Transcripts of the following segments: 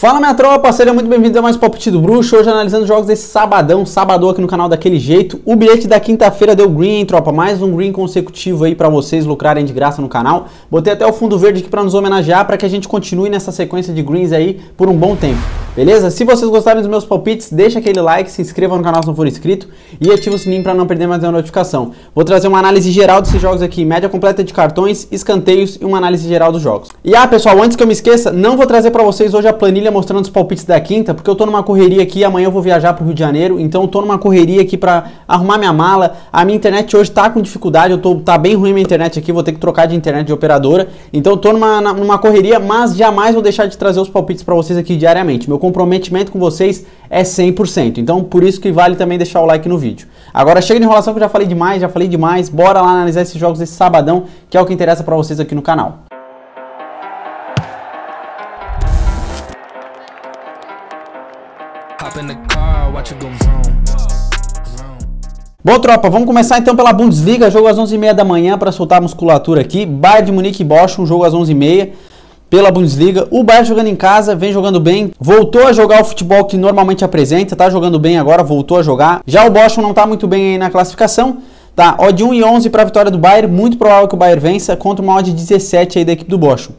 Fala minha tropa, seja muito bem-vindo a mais Palpite do Bruxo. Hoje analisando jogos desse sabadão aqui no canal daquele jeito. O bilhete da quinta-feira deu green, hein, tropa? Mais um green consecutivo aí pra vocês lucrarem de graça no canal. Botei até o fundo verde aqui pra nos homenagear, pra que a gente continue nessa sequência de greens aí por um bom tempo, beleza? Se vocês gostarem dos meus palpites, deixa aquele like, se inscreva no canal se não for inscrito e ativa o sininho pra não perder mais nenhuma notificação. Vou trazer uma análise geral desses jogos aqui, média completa de cartões, escanteios e uma análise geral dos jogos. E pessoal, antes que eu me esqueça, não vou trazer pra vocês hoje a planilha mostrando os palpites da quinta, porque eu tô numa correria aqui, amanhã eu vou viajar pro Rio de Janeiro, então eu tô numa correria aqui pra arrumar minha mala. A minha internet hoje tá com dificuldade, tá bem ruim minha internet aqui, vou ter que trocar de internet de operadora, então eu tô numa correria, mas jamais vou deixar de trazer os palpites pra vocês aqui diariamente. Meu comprometimento com vocês é 100%, então por isso que vale também deixar o like no vídeo. Agora chega de enrolação que eu já falei demais, bora lá analisar esses jogos desse sabadão, que é o que interessa pra vocês aqui no canal. Bom, tropa, vamos começar então pela Bundesliga, jogo às 11h30 da manhã para soltar a musculatura aqui. Bayern de Munique e Bochum, jogo às 11h30 pela Bundesliga. O Bayern jogando em casa, vem jogando bem, voltou a jogar o futebol que normalmente apresenta, tá jogando bem agora, voltou a jogar. Já o Bochum não tá muito bem aí na classificação, tá? Odd 1,11 para a vitória do Bayern, muito provável que o Bayern vença, contra uma odd 17 aí da equipe do Bochum.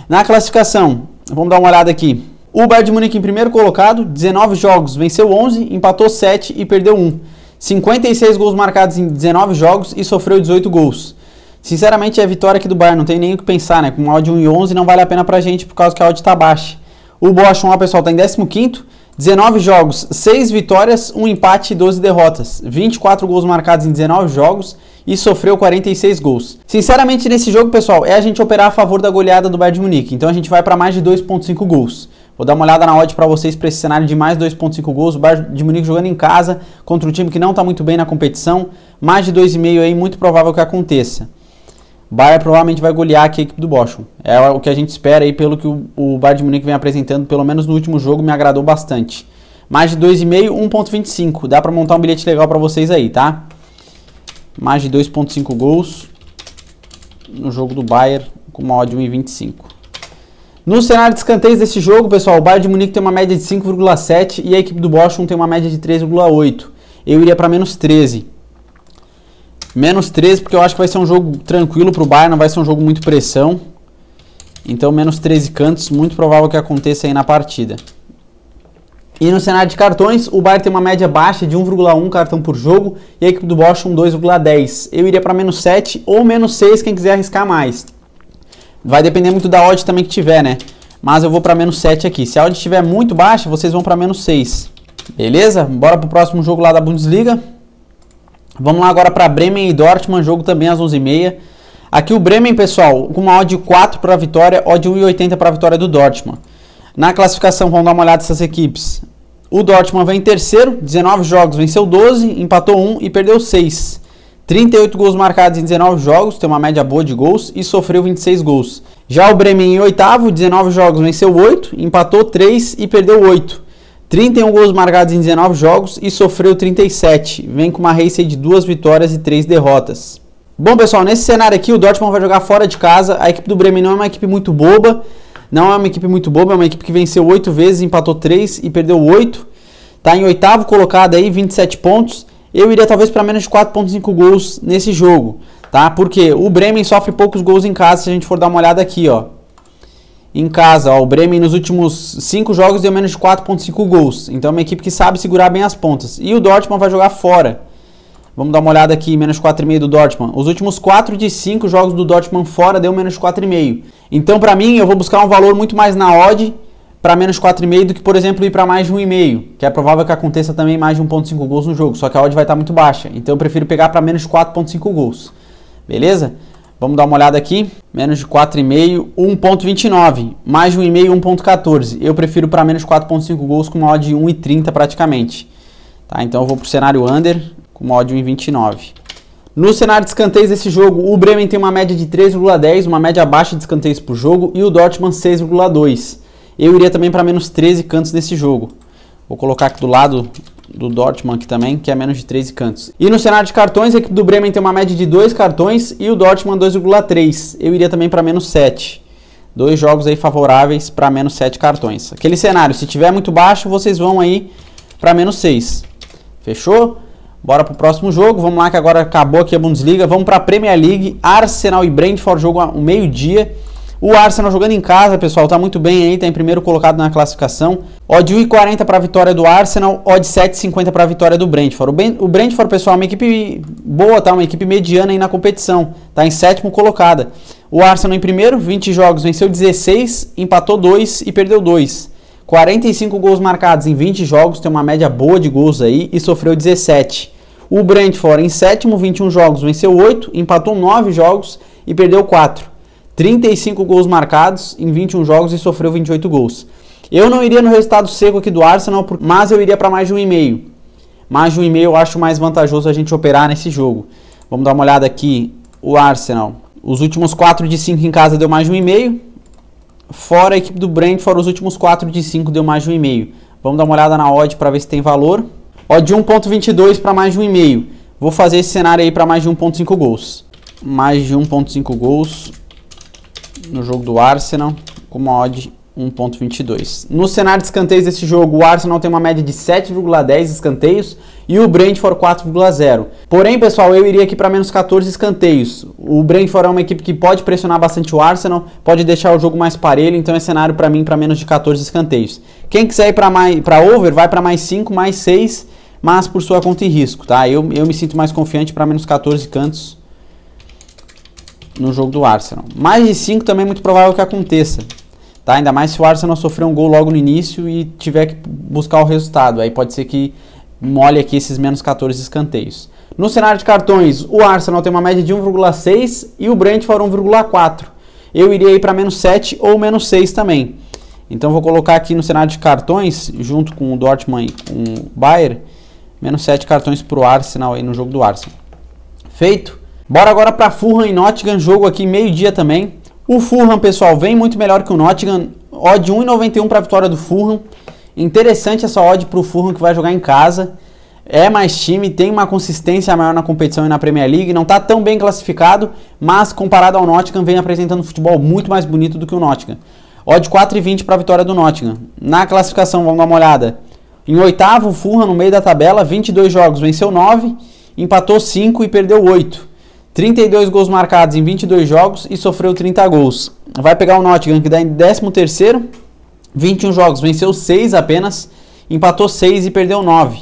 Na classificação, vamos dar uma olhada aqui. O Bayern de Munique em primeiro colocado, 19 jogos, venceu 11, empatou 7 e perdeu 1. 56 gols marcados em 19 jogos e sofreu 18 gols. Sinceramente, é a vitória aqui do Bayern, não tem nem o que pensar, né? Com uma odd 1,11 não vale a pena pra gente, por causa que a odd tá baixa. O Bochum, pessoal, tá em 15º, 19 jogos, 6 vitórias, 1 empate e 12 derrotas. 24 gols marcados em 19 jogos e sofreu 46 gols. Sinceramente, nesse jogo, pessoal, é a gente operar a favor da goleada do Bayern de Munique. Então a gente vai para mais de 2,5 gols. Vou dar uma olhada na odd para vocês para esse cenário de mais 2,5 gols. O Bayern de Munique jogando em casa contra um time que não está muito bem na competição. Mais de 2,5 aí, muito provável que aconteça. O Bayern provavelmente vai golear aqui a equipe do Bochum. É o que a gente espera aí, pelo que o Bayern de Munique vem apresentando, pelo menos no último jogo, me agradou bastante. Mais de 2,5, 1,25. Dá para montar um bilhete legal para vocês aí, tá? Mais de 2,5 gols no jogo do Bayern com uma odd 1,25. No cenário de escanteios desse jogo, pessoal, o Bayern de Munique tem uma média de 5,7 e a equipe do Bochum tem uma média de 3,8. Eu iria para menos 13. Menos 13 porque eu acho que vai ser um jogo tranquilo para o Bayern, não vai ser um jogo muito pressão. Então menos 13 cantos, muito provável que aconteça aí na partida. E no cenário de cartões, o Bayern tem uma média baixa de 1,1 cartão por jogo e a equipe do Bochum 2,10. Eu iria para menos 7 ou menos 6 quem quiser arriscar mais. Vai depender muito da odd também que tiver, né? Mas eu vou para menos 7 aqui. Se a odd estiver muito baixa, vocês vão para menos 6. Beleza? Bora pro próximo jogo lá da Bundesliga. Vamos lá agora para Bremen e Dortmund, jogo também às 11h30. Aqui o Bremen, pessoal, com uma odd 4 para a vitória, odd 1,80 para a vitória do Dortmund. Na classificação, vamos dar uma olhada nessas equipes. O Dortmund vem em terceiro, 19 jogos, venceu 12, empatou 1 e perdeu 6. 38 gols marcados em 19 jogos, tem uma média boa de gols e sofreu 26 gols. Já o Bremen em oitavo, 19 jogos, venceu 8, empatou 3 e perdeu 8. 31 gols marcados em 19 jogos e sofreu 37. Vem com uma race de 2 vitórias e 3 derrotas. Bom, pessoal, nesse cenário aqui o Dortmund vai jogar fora de casa. A equipe do Bremen não é uma equipe muito boba. É uma equipe que venceu 8 vezes, empatou 3 e perdeu 8. Está em oitavo colocado aí, 27 pontos. Eu iria talvez para menos de 4,5 gols nesse jogo, tá? Porque o Bremen sofre poucos gols em casa, se a gente for dar uma olhada aqui, ó. Em casa, ó, o Bremen nos últimos 5 jogos deu menos de 4,5 gols. Então é uma equipe que sabe segurar bem as pontas. E o Dortmund vai jogar fora. Vamos dar uma olhada aqui, menos 4,5 do Dortmund. Os últimos 4 de 5 jogos do Dortmund fora deu menos de 4,5. Então para mim eu vou buscar um valor muito mais na odd para menos 4,5 do que, por exemplo, ir para mais de 1,5, que é provável que aconteça também mais de 1,5 gols no jogo, só que a odd vai estar muito baixa, então eu prefiro pegar para menos de 4,5 gols, beleza? Vamos dar uma olhada aqui, menos de 4,5, 1,29, mais de 1,5, 1,14, eu prefiro para menos de 4,5 gols com uma odd de 1,30 praticamente, tá? Então eu vou para o cenário under com uma odd de 1,29. No cenário de escanteios desse jogo, o Bremen tem uma média de 3,10, uma média baixa de escanteios por jogo, e o Dortmund 6,2. Eu iria também para menos 13 cantos nesse jogo. Vou colocar aqui do lado do Dortmund aqui também, que é menos de 13 cantos. E no cenário de cartões, a equipe do Bremen tem uma média de 2 cartões e o Dortmund 2,3. Eu iria também para menos 7. Dois jogos aí favoráveis para menos 7 cartões. Aquele cenário, se tiver muito baixo, vocês vão aí para menos 6. Fechou? Bora pro próximo jogo. Vamos lá que agora acabou aqui a Bundesliga. Vamos para a Premier League. Arsenal e Brentford, jogo ao meio-dia. O Arsenal jogando em casa, pessoal, tá muito bem aí, tá em primeiro colocado na classificação. Odd 1,40 para a vitória do Arsenal, odd 7,50 para a vitória do Brentford. O Brentford, pessoal, é uma equipe boa, tá? Uma equipe mediana aí na competição. Tá em sétimo colocada. O Arsenal em primeiro, 20 jogos, venceu 16, empatou 2 e perdeu 2. 45 gols marcados em 20 jogos, tem uma média boa de gols aí e sofreu 17. O Brentford em sétimo, 21 jogos, venceu 8, empatou 9 jogos e perdeu 4. 35 gols marcados em 21 jogos e sofreu 28 gols. Eu não iria no resultado seco aqui do Arsenal, mas eu iria para mais de 1,5. Mais de 1,5 eu acho mais vantajoso a gente operar nesse jogo. Vamos dar uma olhada aqui. O Arsenal, os últimos 4 de 5 em casa deu mais de 1,5. Fora a equipe do Brentford, os últimos 4 de 5 deu mais de 1,5. Vamos dar uma olhada na odd para ver se tem valor. Odd de 1,22 para mais de 1,5. Vou fazer esse cenário aí para mais de 1,5 gols. Mais de 1,5 gols no jogo do Arsenal, com uma odd 1,22. No cenário de escanteios desse jogo, o Arsenal tem uma média de 7,10 escanteios e o Brentford 4,0. Porém, pessoal, eu iria aqui para menos 14 escanteios. O Brentford é uma equipe que pode pressionar bastante o Arsenal, pode deixar o jogo mais parelho, então é cenário para mim para menos de 14 escanteios. Quem quiser ir para over, vai para mais 5, mais 6, mas por sua conta e risco, tá? Eu me sinto mais confiante para menos 14 cantos no jogo do Arsenal. Mais de 5 também é muito provável que aconteça, tá? Ainda mais se o Arsenal sofrer um gol logo no início e tiver que buscar o resultado. Aí pode ser que molhe aqui esses menos 14 escanteios. No cenário de cartões, o Arsenal tem uma média de 1,6 e o Brentford 1,4. Eu iria ir para menos 7 ou menos 6 também. Então vou colocar aqui no cenário de cartões, junto com o Dortmund e com o Bayern, menos 7 cartões para o Arsenal aí no jogo do Arsenal. Feito? Bora agora para Fulham e Nottingham, jogo aqui meio-dia também. O Fulham, pessoal, vem muito melhor que o Nottingham. Odd 1,91 para a vitória do Fulham. Interessante essa odd para o Fulham que vai jogar em casa. É mais time, tem uma consistência maior na competição e na Premier League. Não está tão bem classificado, mas comparado ao Nottingham, vem apresentando um futebol muito mais bonito do que o Nottingham. Odd 4,20 para a vitória do Nottingham. Na classificação, vamos dar uma olhada. Em oitavo, o Fulham no meio da tabela, 22 jogos, venceu 9, empatou 5 e perdeu 8. 32 gols marcados em 22 jogos e sofreu 30 gols. Vai pegar o Nottingham, que dá em 13º, 21 jogos, venceu 6 apenas, empatou 6 e perdeu 9.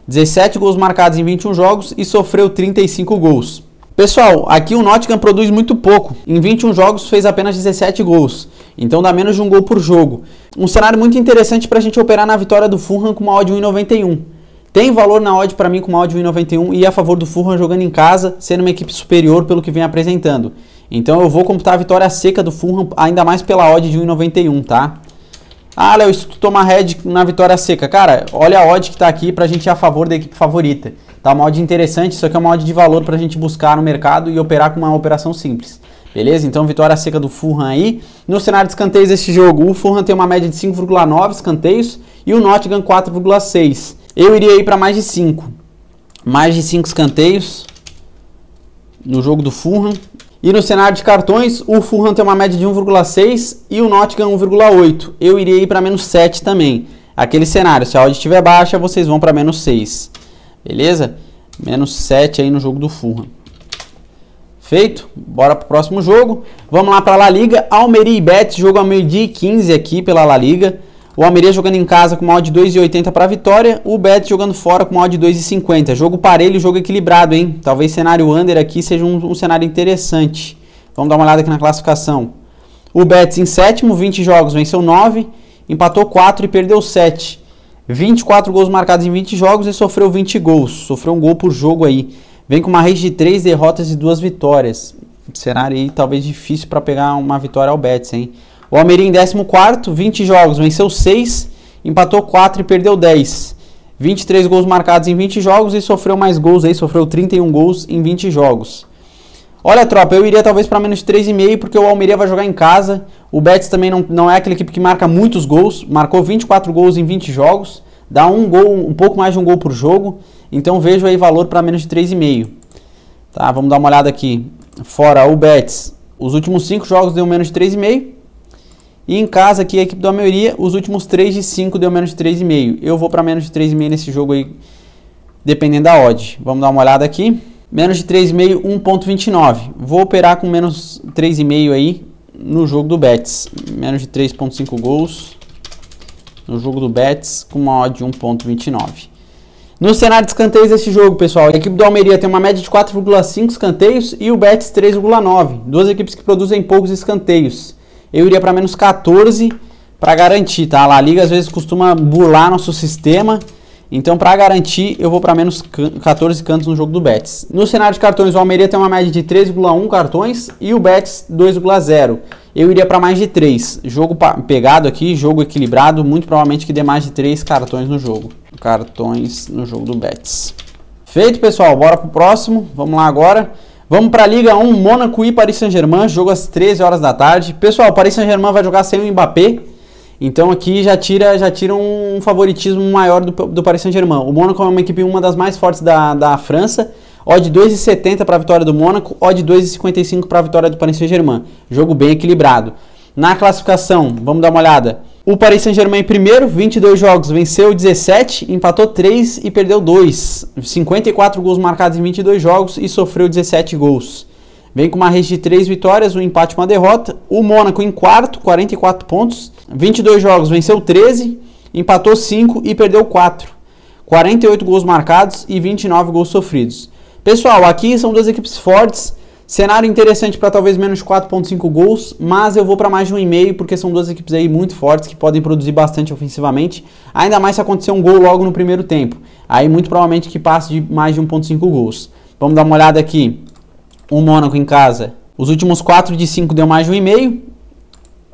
17 gols marcados em 21 jogos e sofreu 35 gols. Pessoal, aqui o Nottingham produz muito pouco. Em 21 jogos fez apenas 17 gols. Então dá menos de um gol por jogo. Um cenário muito interessante para a gente operar na vitória do Fulham com uma odd 1,91. Tem valor na odd para mim com uma odd 1,91 e a favor do Fulham jogando em casa, sendo uma equipe superior pelo que vem apresentando. Então eu vou computar a vitória seca do Fulham, ainda mais pela odd de 1,91, tá? Ah, Léo, se tu tomar head na vitória seca, cara, olha a odd que tá aqui pra gente ir a favor da equipe favorita. Tá uma odd interessante, isso aqui é uma odd de valor pra gente buscar no mercado e operar com uma operação simples. Beleza? Então vitória seca do Fulham aí. No cenário de escanteios desse jogo, o Fulham tem uma média de 5,9 escanteios e o Nottingham 4,6. Eu iria ir para mais de 5. Mais de 5 escanteios no jogo do Fulham. E no cenário de cartões, o Fulham tem uma média de 1,6 e o Nottingham 1,8. Eu iria ir para menos 7 também. Aquele cenário, se a odd estiver baixa, vocês vão para menos 6. Beleza? Menos 7 aí no jogo do Fulham. Feito? Bora pro próximo jogo. Vamos lá para a La Liga. Almeria e Betis, jogo ao meio-dia e 15 aqui pela La Liga. O Almeria jogando em casa com uma odd de 2,80 para a vitória. O Betis jogando fora com uma odd de 2,50. Jogo parelho, jogo equilibrado, hein? Talvez cenário under aqui seja um cenário interessante. Vamos dar uma olhada aqui na classificação. O Betis em sétimo, 20 jogos, venceu 9, empatou 4 e perdeu 7. 24 gols marcados em 20 jogos e sofreu 20 gols. Sofreu um gol por jogo aí. Vem com uma rede de 3 derrotas e 2 vitórias. Cenário aí talvez difícil para pegar uma vitória ao Betis, hein? O Almeria em 14º, 20 jogos, venceu 6, empatou 4 e perdeu 10. 23 gols marcados em 20 jogos e sofreu mais gols aí, sofreu 31 gols em 20 jogos. Olha, tropa, eu iria talvez para menos de 3,5 porque o Almeria vai jogar em casa. O Betis também não é aquela equipe que marca muitos gols, marcou 24 gols em 20 jogos, dá um pouco mais de um gol por jogo, então vejo aí valor para menos de 3,5. Tá, vamos dar uma olhada aqui. Fora o Betis, os últimos 5 jogos deu menos de 3,5. E em casa aqui a equipe do Almeria, os últimos 3 de 5 deu menos de 3,5. Eu vou para menos de 3,5 nesse jogo aí, dependendo da odd. Vamos dar uma olhada aqui. Menos de 3,5, 1.29. Vou operar com menos 3,5 aí no jogo do Betis. Menos de 3.5 gols no jogo do Betis com uma odd de 1.29. No cenário de escanteios desse jogo, pessoal, a equipe do Almeria tem uma média de 4,5 escanteios e o Betis 3,9. Duas equipes que produzem poucos escanteios. Eu iria para menos 14 para garantir, tá? A La Liga às vezes costuma burlar nosso sistema. Então, para garantir, eu vou para menos 14 cantos no jogo do Betis. No cenário de cartões, o Almeria tem uma média de 3,1 cartões e o Betis 2,0. Eu iria para mais de 3. Jogo pegado aqui, jogo equilibrado, muito provavelmente que dê mais de 3 cartões no jogo. Cartões no jogo do Betis. Feito, pessoal. Bora pro próximo. Vamos lá agora. Vamos para a Liga 1, Mônaco e Paris Saint-Germain, jogo às 13 horas da tarde. Pessoal, o Paris Saint-Germain vai jogar sem o Mbappé. Então aqui já tira um favoritismo maior do Paris Saint-Germain. O Mônaco é uma equipe uma das mais fortes da França. Odd 2,70 para a vitória do Mônaco, odd 2,55 para a vitória do Paris Saint-Germain. Jogo bem equilibrado. Na classificação, vamos dar uma olhada. O Paris Saint-Germain em primeiro, 22 jogos, venceu 17, empatou 3 e perdeu 2. 54 gols marcados em 22 jogos e sofreu 17 gols. Vem com uma rede de 3 vitórias, um empate e uma derrota. O Mônaco em quarto, 44 pontos. 22 jogos, venceu 13, empatou 5 e perdeu 4. 48 gols marcados e 29 gols sofridos. Pessoal, aqui são duas equipes fortes. Cenário interessante para talvez menos de 4.5 gols, mas eu vou para mais de 1,5 porque são duas equipes aí muito fortes que podem produzir bastante ofensivamente. Ainda mais se acontecer um gol logo no primeiro tempo. Aí muito provavelmente que passe de mais de 1.5 gols. Vamos dar uma olhada aqui. O Mônaco em casa. Os últimos 4 de 5 deu mais de 1,5.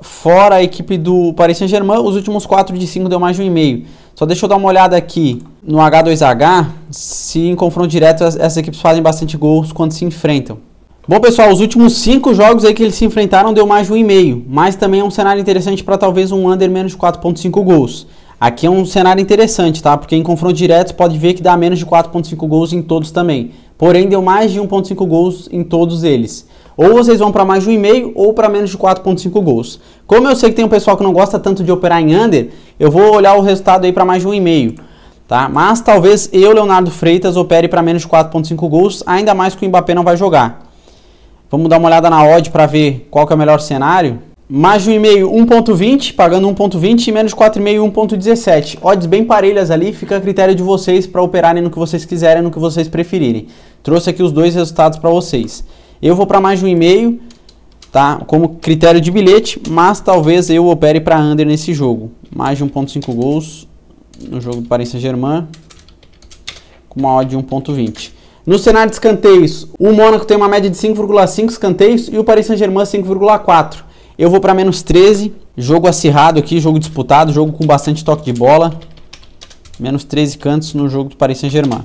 Fora a equipe do Paris Saint-Germain, os últimos 4 de 5 deu mais de 1,5. Só deixa eu dar uma olhada aqui no H2H, se em confronto direto essas equipes fazem bastante gols quando se enfrentam. Bom, pessoal, os últimos 5 jogos aí que eles se enfrentaram deu mais de 1,5, mas também é um cenário interessante para talvez um under menos de 4.5 gols. Aqui é um cenário interessante, tá? Porque em confronto direto pode ver que dá menos de 4.5 gols em todos também. Porém, deu mais de 1.5 gols em todos eles. Ou vocês vão para mais de 1,5 ou para menos de 4.5 gols. Como eu sei que tem um pessoal que não gosta tanto de operar em under, eu vou olhar o resultado aí para mais de 1,5. Tá? Mas talvez eu, Leonardo Freitas, opere para menos de 4.5 gols, ainda mais que o Mbappé não vai jogar. Vamos dar uma olhada na odd para ver qual que é o melhor cenário. Mais de 1,5, 1.20, pagando 1.20 e menos de 4,5, 1.17. Odds bem parelhas ali, fica a critério de vocês para operarem no que vocês quiserem, no que vocês preferirem. Trouxe aqui os dois resultados para vocês. Eu vou para mais de 1,5, tá? Como critério de bilhete, mas talvez eu opere para under nesse jogo. Mais de 1.5 gols no jogo do Paris Saint-Germain, com uma odd de 1.20. No cenário de escanteios, o Mônaco tem uma média de 5,5 escanteios e o Paris Saint-Germain 5,4. Eu vou para menos 13, jogo acirrado aqui, jogo disputado, jogo com bastante toque de bola. Menos 13 cantos no jogo do Paris Saint-Germain.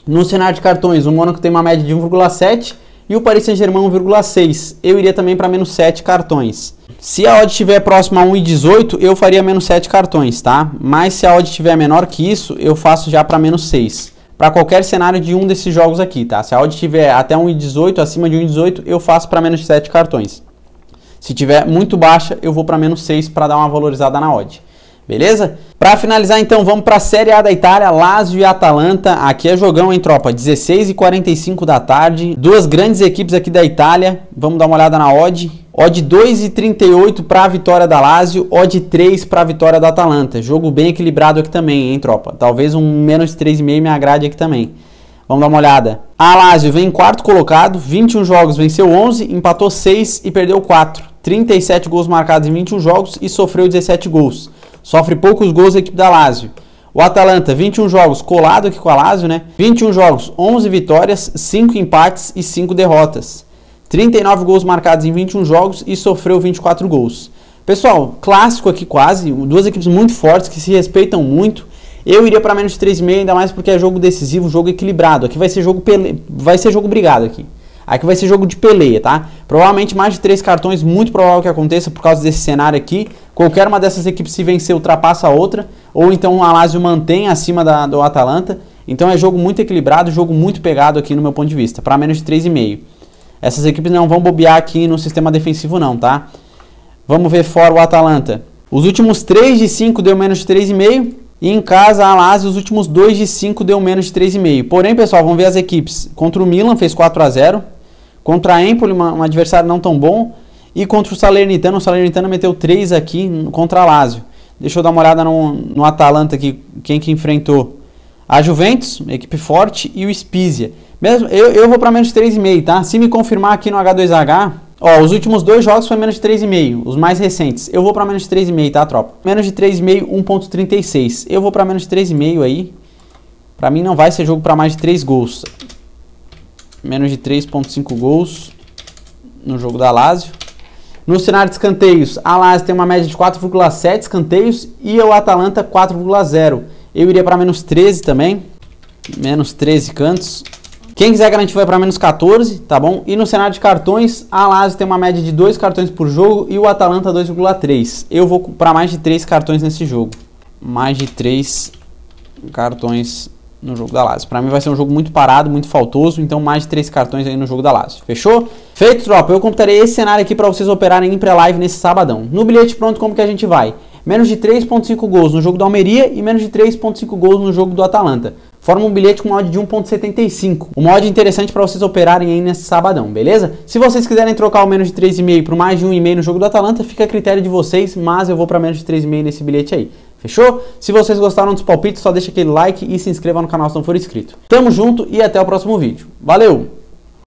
No cenário de cartões, o Mônaco tem uma média de 1,7 e o Paris Saint-Germain 1,6. Eu iria também para menos 7 cartões. Se a odd estiver próxima a 1,18, eu faria menos 7 cartões, tá? Mas se a odd estiver menor que isso, eu faço já para menos 6. Para qualquer cenário de um desses jogos aqui, tá? Se a odd estiver até 1,18, acima de 1,18, eu faço para menos 7 cartões. Se tiver muito baixa, eu vou para menos 6 para dar uma valorizada na odd. Beleza? Para finalizar, então, vamos para a Série A da Itália, Lazio e Atalanta. Aqui é jogão, hein, tropa? 16h45 da tarde. Duas grandes equipes aqui da Itália. Vamos dar uma olhada na odd. Odd 2,38 para a vitória da Lazio, odd 3 para a vitória da Atalanta. Jogo bem equilibrado aqui também, hein, tropa? Talvez um menos 3,5 me agrade aqui também. Vamos dar uma olhada. A Lazio vem em quarto colocado, 21 jogos, venceu 11, empatou 6 e perdeu 4. 37 gols marcados em 21 jogos e sofreu 17 gols. Sofre poucos gols a equipe da Lazio. O Atalanta, 21 jogos, colado aqui com a Lazio, né? 21 jogos, 11 vitórias, 5 empates e 5 derrotas. 39 gols marcados em 21 jogos e sofreu 24 gols. Pessoal, clássico aqui quase, duas equipes muito fortes que se respeitam muito. Eu iria para menos de 3,5, ainda mais porque é jogo decisivo, jogo equilibrado. Aqui vai ser jogo brigado aqui. Aqui vai ser jogo de peleia, tá? Provavelmente mais de 3 cartões, muito provável que aconteça por causa desse cenário aqui. Qualquer uma dessas equipes, se vencer, ultrapassa a outra. Ou então a Lazio mantém acima do Atalanta. Então é jogo muito equilibrado, jogo muito pegado aqui no meu ponto de vista, para menos de 3,5. Essas equipes não vão bobear aqui no sistema defensivo não, tá? Vamos ver fora o Atalanta. Os últimos 3 de 5 deu menos de 3,5. E em casa, a Lazio, os últimos 2 de 5 deu menos de 3,5. Porém, pessoal, vamos ver as equipes. Contra o Milan, fez 4-0. Contra a Empoli, um adversário não tão bom. E contra o Salernitano meteu 3 aqui contra a Lazio. Deixa eu dar uma olhada no Atalanta aqui, quem que enfrentou. A Juventus, equipe forte, e o Spezia. Mesmo, eu vou para menos de 3,5, tá? Se me confirmar aqui no H2H... Ó, os últimos 2 jogos foi menos de 3,5, os mais recentes. Eu vou para menos de 3,5, tá, tropa? Menos de 3,5, 1.36. Eu vou para menos de 3,5 aí. Para mim não vai ser jogo para mais de 3 gols. Menos de 3.5 gols no jogo da Lazio. No cenário de escanteios, a Lazio tem uma média de 4,7 escanteios e o Atalanta 4,0. Eu iria para menos 13 também. Menos 13 cantos. Quem quiser garantir vai para menos 14, tá bom? E no cenário de cartões, a Lazio tem uma média de 2 cartões por jogo e o Atalanta 2,3. Eu vou para mais de 3 cartões nesse jogo. Mais de 3 cartões no jogo da Lazio. Para mim vai ser um jogo muito parado, muito faltoso, então mais de 3 cartões aí no jogo da Lazio. Fechou? Feito, tropa. Eu computarei esse cenário aqui para vocês operarem em pré-live nesse sabadão. No bilhete pronto, como que a gente vai? Menos de 3.5 gols no jogo do Almeria e menos de 3.5 gols no jogo do Atalanta. Forma um bilhete com odd de 1.75. Uma odd interessante para vocês operarem aí nesse sabadão, beleza? Se vocês quiserem trocar o menos de 3,5 por mais de 1,5 no jogo do Atalanta, fica a critério de vocês, mas eu vou para menos de 3,5 nesse bilhete aí. Fechou? Se vocês gostaram dos palpites, só deixa aquele like e se inscreva no canal se não for inscrito. Tamo junto e até o próximo vídeo. Valeu!